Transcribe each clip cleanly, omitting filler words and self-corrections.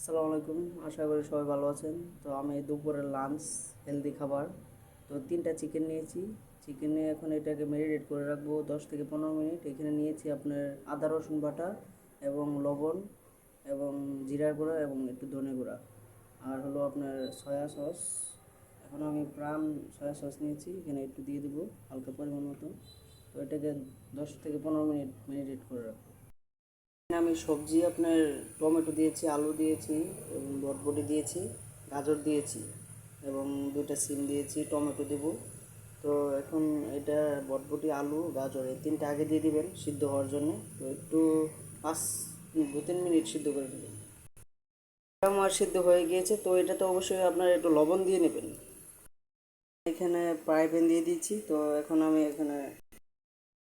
আসসালামু আলাইকুম, আশা করি সবাই ভালো আছেন। তো আমি দুপুরের লাঞ্চ হেলদি খাবার, তো 3টা চিকেন নিয়েছি। চিকেন নিয়ে এখন এটাকে ম্যারিনেট করে রাখবো 10 থেকে 15 মিনিট। এখানে নিয়েছি আপনার আদা রসুন বাটা এবং লবণ এবং জিরার গুঁড়া এবং একটু ধনে গুঁড়া, আর হলো আপনার সয়া সস। এখন আমি প্রাণ সয়া সস নিয়েছি, এখানে একটু দিয়ে দেবো হালকা পরিমাণ মতো। তো এটাকে 10 থেকে 15 মিনিট ম্যারিনেট করে রাখবো। আমি সবজি আপনার টমেটো দিয়েছি, আলু দিয়েছি এবং বরবটি দিয়েছি, গাজর দিয়েছি এবং 2টা সিম দিয়েছি, টমেটো দেব। তো এখন এটা বরবটি, আলু, গাজর এই 3টা আগে দিয়ে দিবেন সিদ্ধ হওয়ার জন্য। তো একটু 2-3 মিনিট সিদ্ধ করে দেবেন। আমার সিদ্ধ হয়ে গিয়েছে, তো এটাতে অবশ্যই আপনার একটু লবণ দিয়ে নেবেন। এখানে ফ্রাই প্যান দিয়ে দিচ্ছি। তো এখন আমি এখানে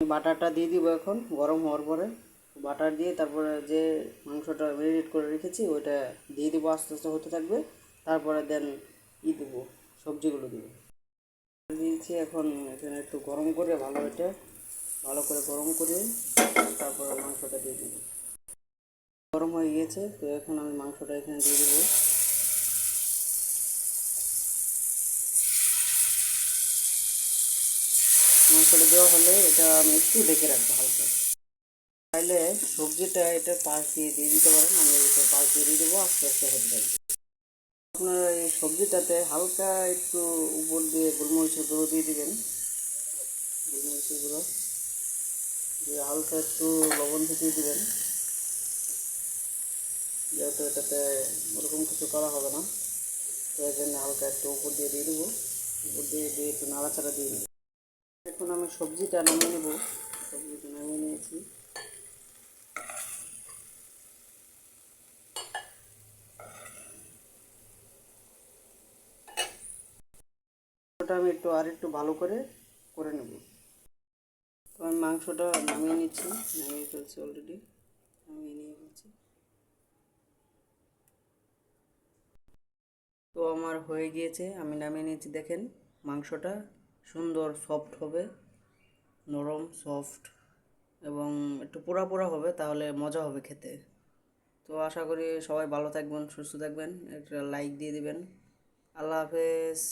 বাটারটা দিয়ে দিব এখন গরম হওয়ার পরে। বাটার দিয়ে তারপরে যে মাংসটা ম্যারিনেট করে রেখেছি ওইটা দিয়ে দেবো, আস্তে আস্তে হতে থাকবে। তারপরে দেন দেবো, সবজিগুলো দেবো দিয়েছি। এখন এখানে একটু গরম করে ভালো করে গরম করে তারপরে মাংসটা দিয়ে দেবো। গরম হয়ে গিয়েছে, তো এখন আমি মাংসটা এখানে দিয়ে দেবো। মাংসটা দেওয়া হলে এটা আমি একটু ঢেকে রাখবো হালকা। চাইলে সবজিটা এটা পাশ দিয়ে দিয়ে দিতে পারেন, আমি এটা পাশ দিয়ে দেবো, আস্তে আস্তে হতে থাকবে। আপনার এই সবজিটাতে হালকা একটু উপর দিয়ে গোলমরিচের গুঁড়ো দিয়ে দিবেন। গোলমরিচের গুঁড়ো দিয়ে হালকা একটু লবণ দিয়ে দিবেন, যেহেতু এটাতে ওরকম কিছু করা হবে না। তো এই জন্য হালকা একটু উপর দিয়ে দিয়ে দেবো। উপর দিয়ে দিয়ে একটু নাড়াচাড়া দিয়ে দেবো। এখন আমি সবজিটা নামিয়ে নেব। সবজিটা নামিয়ে নিয়েছি। ওটা আমি একটু ভালো করে করে নেব। তো আমি মাংসটা নামিয়ে নিচ্ছি, নামিয়ে ফেলছি অলরেডি, নামিয়ে নিয়ে ফেলছি। তো আমার হয়ে গিয়েছে, আমি নামিয়ে নিয়েছি। দেখেন মাংসটা সুন্দর সফট হবে, নরম সফট এবং একটু পোড়া পোড়া হবে, তাহলে মজা হবে খেতে। তো আশা করি সবাই ভালো থাকবেন, সুস্থ থাকবেন, একটা লাইক দিয়ে দিবেন। আল্লাহ হাফেজ।